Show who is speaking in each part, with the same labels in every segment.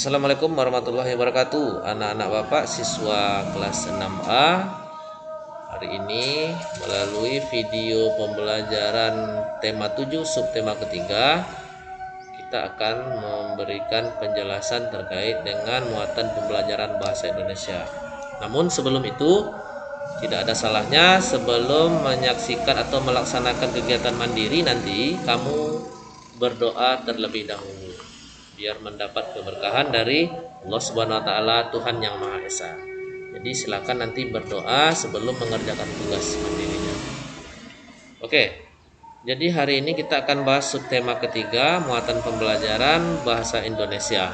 Speaker 1: Assalamualaikum warahmatullahi wabarakatuh. Anak-anak Bapak siswa kelas 6A, hari ini melalui video pembelajaran tema 7 subtema ketiga, kita akan memberikan penjelasan terkait dengan muatan pembelajaran bahasa Indonesia. Namun sebelum itu, tidak ada salahnya sebelum menyaksikan atau melaksanakan kegiatan mandiri nanti kamu berdoa terlebih dahulu biar mendapat keberkahan dari Allah Subhanahu wa taala, Tuhan yang Maha Esa. Jadi silakan nanti berdoa sebelum mengerjakan tugas mandirinya. Oke. Jadi hari ini kita akan bahas subtema ketiga, muatan pembelajaran bahasa Indonesia.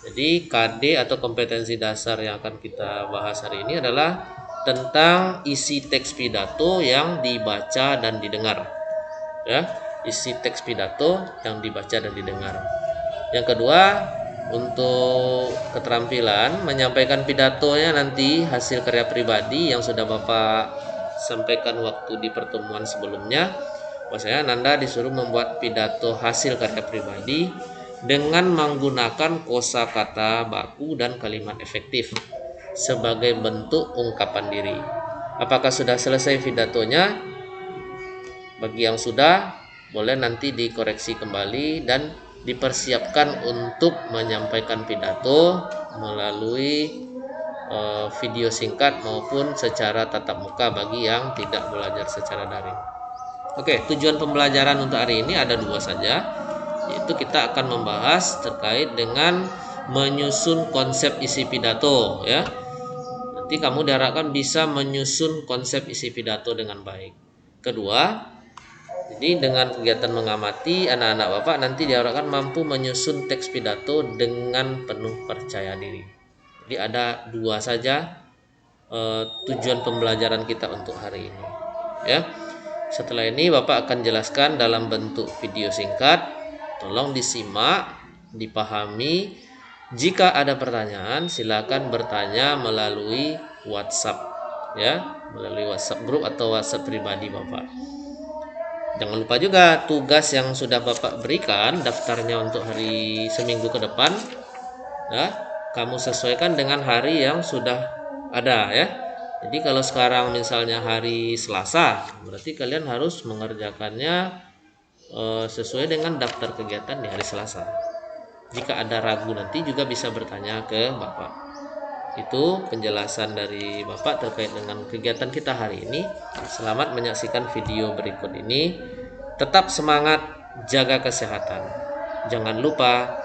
Speaker 1: Jadi KD atau kompetensi dasar yang akan kita bahas hari ini adalah tentang isi teks pidato yang dibaca dan didengar. Ya, isi teks pidato yang dibaca dan didengar. Yang kedua, untuk keterampilan menyampaikan pidatonya nanti hasil karya pribadi yang sudah Bapak sampaikan waktu di pertemuan sebelumnya. Maksudnya Nanda disuruh membuat pidato hasil karya pribadi dengan menggunakan kosakata baku dan kalimat efektif sebagai bentuk ungkapan diri. Apakah sudah selesai pidatonya? Bagi yang sudah, boleh nanti dikoreksi kembali dan dipersiapkan untuk menyampaikan pidato melalui video singkat maupun secara tatap muka bagi yang tidak belajar secara daring. Oke, tujuan pembelajaran untuk hari ini ada dua saja, yaitu kita akan membahas terkait dengan menyusun konsep isi pidato, ya. Nanti kamu diharapkan bisa menyusun konsep isi pidato dengan baik. Kedua, jadi dengan kegiatan mengamati, anak-anak Bapak nanti diharapkan mampu menyusun teks pidato dengan penuh percaya diri. Jadi ada dua saja tujuan pembelajaran kita untuk hari ini. Ya. Setelah ini Bapak akan jelaskan dalam bentuk video singkat. Tolong disimak, dipahami. Jika ada pertanyaan, silakan bertanya melalui WhatsApp, ya, melalui WhatsApp grup atau WhatsApp pribadi Bapak. Jangan lupa juga tugas yang sudah Bapak berikan, daftarnya untuk hari seminggu ke depan, ya, kamu sesuaikan dengan hari yang sudah ada, ya. Jadi kalau sekarang misalnya hari Selasa, berarti kalian harus mengerjakannya sesuai dengan daftar kegiatan di hari Selasa. Jika ada ragu nanti juga bisa bertanya ke Bapak. Itu penjelasan dari Bapak terkait dengan kegiatan kita hari ini. Selamat menyaksikan video berikut ini. Tetap semangat, jaga kesehatan. Jangan lupa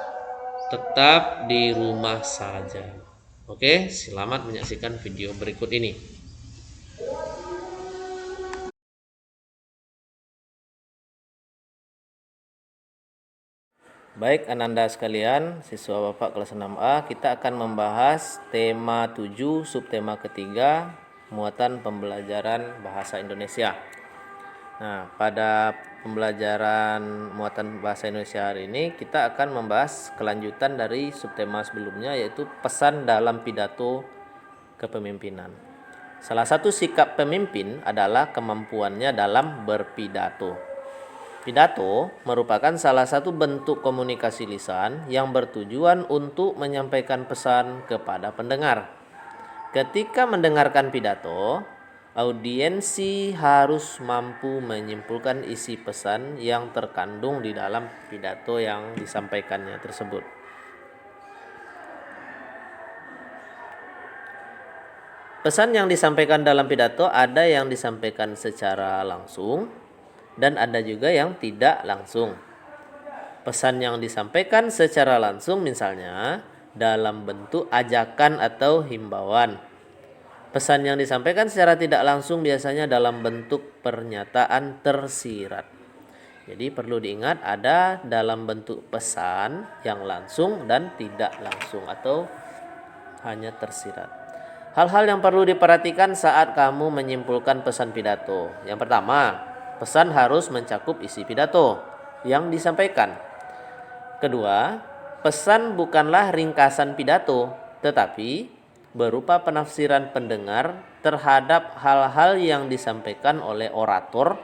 Speaker 1: tetap di rumah saja. Oke, selamat menyaksikan video berikut ini. Baik Ananda sekalian, siswa Bapak kelas 6A, kita akan membahas tema 7 subtema ketiga, muatan pembelajaran bahasa Indonesia. Nah, pada pembelajaran muatan bahasa Indonesia hari ini kita akan membahas kelanjutan dari subtema sebelumnya, yaitu pesan dalam pidato kepemimpinan. Salah satu sikap pemimpin adalah kemampuannya dalam berpidato. Pidato merupakan salah satu bentuk komunikasi lisan yang bertujuan untuk menyampaikan pesan kepada pendengar. Ketika mendengarkan pidato, audiensi harus mampu menyimpulkan isi pesan yang terkandung di dalam pidato yang disampaikannya tersebut. Pesan yang disampaikan dalam pidato ada yang disampaikan secara langsung dan ada juga yang tidak langsung. Pesan yang disampaikan secara langsung misalnya dalam bentuk ajakan atau himbauan. Pesan yang disampaikan secara tidak langsung biasanya dalam bentuk pernyataan tersirat. Jadi perlu diingat ada dalam bentuk pesan yang langsung dan tidak langsung atau hanya tersirat. Hal-hal yang perlu diperhatikan saat kamu menyimpulkan pesan pidato. Yang pertama, pesan harus mencakup isi pidato yang disampaikan. Kedua, pesan bukanlah ringkasan pidato, tetapi berupa penafsiran pendengar terhadap hal-hal yang disampaikan oleh orator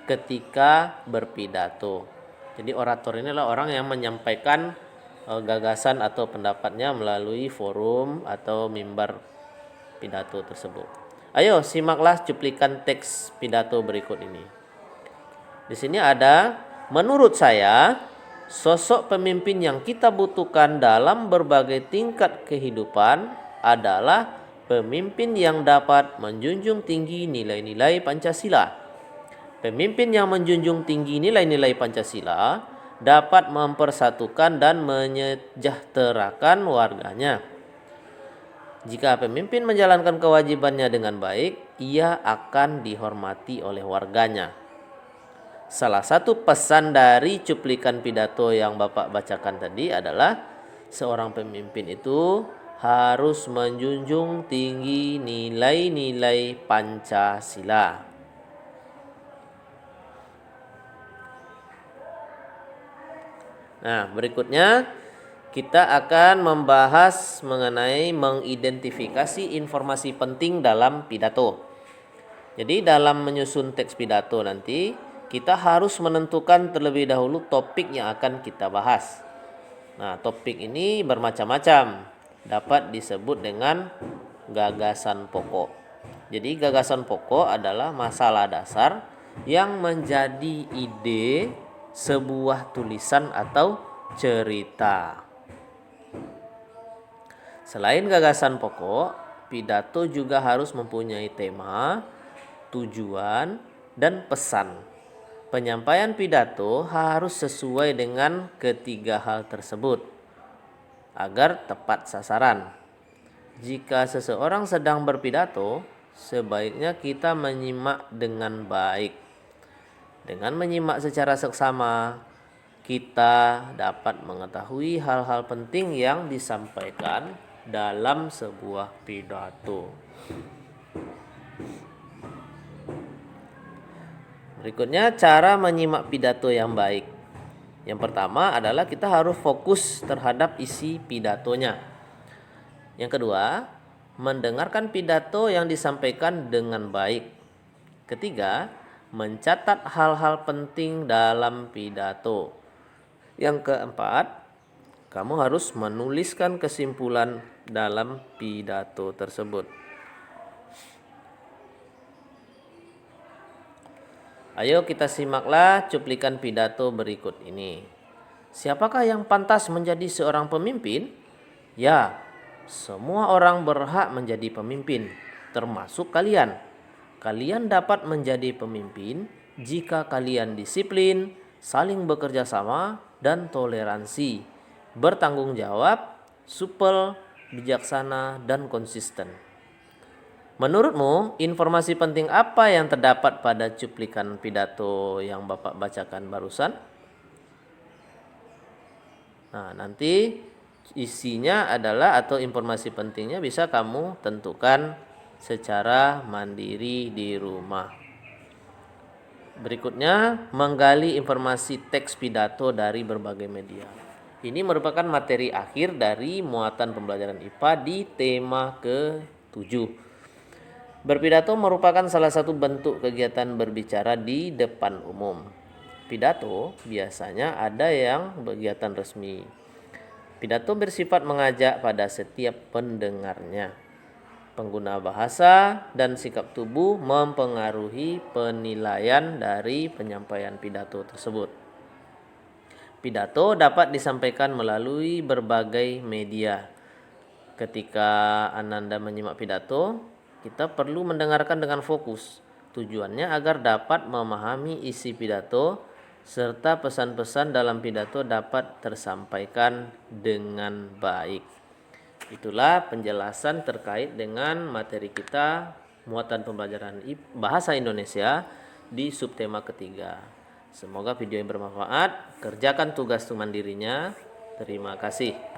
Speaker 1: ketika berpidato. Jadi orator ini adalah orang yang menyampaikan gagasan atau pendapatnya melalui forum atau mimbar pidato tersebut. Ayo simaklah cuplikan teks pidato berikut ini. Di sini ada, menurut saya, sosok pemimpin yang kita butuhkan dalam berbagai tingkat kehidupan adalah pemimpin yang dapat menjunjung tinggi nilai-nilai Pancasila. Pemimpin yang menjunjung tinggi nilai-nilai Pancasila dapat mempersatukan dan menyejahterakan warganya. Jika pemimpin menjalankan kewajibannya dengan baik, ia akan dihormati oleh warganya. Salah satu pesan dari cuplikan pidato yang Bapak bacakan tadi adalah seorang pemimpin itu harus menjunjung tinggi nilai-nilai Pancasila. Nah, berikutnya kita akan membahas mengenai mengidentifikasi informasi penting dalam pidato. Jadi dalam menyusun teks pidato nanti, kita harus menentukan terlebih dahulu topik yang akan kita bahas. Nah, topik ini bermacam-macam, dapat disebut dengan gagasan pokok. Jadi gagasan pokok adalah masalah dasar yang menjadi ide sebuah tulisan atau cerita. Selain gagasan pokok, pidato juga harus mempunyai tema, tujuan, dan pesan. Penyampaian pidato harus sesuai dengan ketiga hal tersebut agar tepat sasaran. Jika seseorang sedang berpidato, sebaiknya kita menyimak dengan baik. Dengan menyimak secara seksama, kita dapat mengetahui hal-hal penting yang disampaikan dalam sebuah pidato. Berikutnya, cara menyimak pidato yang baik. Yang pertama adalah kita harus fokus terhadap isi pidatonya. Yang kedua, mendengarkan pidato yang disampaikan dengan baik. Ketiga, mencatat hal-hal penting dalam pidato. Yang keempat, kamu harus menuliskan kesimpulan dalam pidato tersebut. Ayo kita simaklah cuplikan pidato berikut ini. Siapakah yang pantas menjadi seorang pemimpin? Ya, semua orang berhak menjadi pemimpin, termasuk kalian. Kalian dapat menjadi pemimpin jika kalian disiplin, saling bekerja sama, dan toleransi, bertanggung jawab, supel, bijaksana, dan konsisten. Menurutmu, informasi penting apa yang terdapat pada cuplikan pidato yang Bapak bacakan barusan? Nah, nanti isinya adalah atau informasi pentingnya bisa kamu tentukan secara mandiri di rumah. Berikutnya, menggali informasi teks pidato dari berbagai media. Ini merupakan materi akhir dari muatan pembelajaran IPA di tema ke-7. Berpidato merupakan salah satu bentuk kegiatan berbicara di depan umum. Pidato biasanya ada yang kegiatan resmi. Pidato bersifat mengajak pada setiap pendengarnya. Pengguna bahasa dan sikap tubuh mempengaruhi penilaian dari penyampaian pidato tersebut. Pidato dapat disampaikan melalui berbagai media. Ketika Ananda menyimak pidato, kita perlu mendengarkan dengan fokus. Tujuannya agar dapat memahami isi pidato serta pesan-pesan dalam pidato dapat tersampaikan dengan baik. Itulah penjelasan terkait dengan materi kita muatan pembelajaran bahasa Indonesia di subtema ketiga. Semoga video yang bermanfaat. Kerjakan tugas mandirinya. Terima kasih.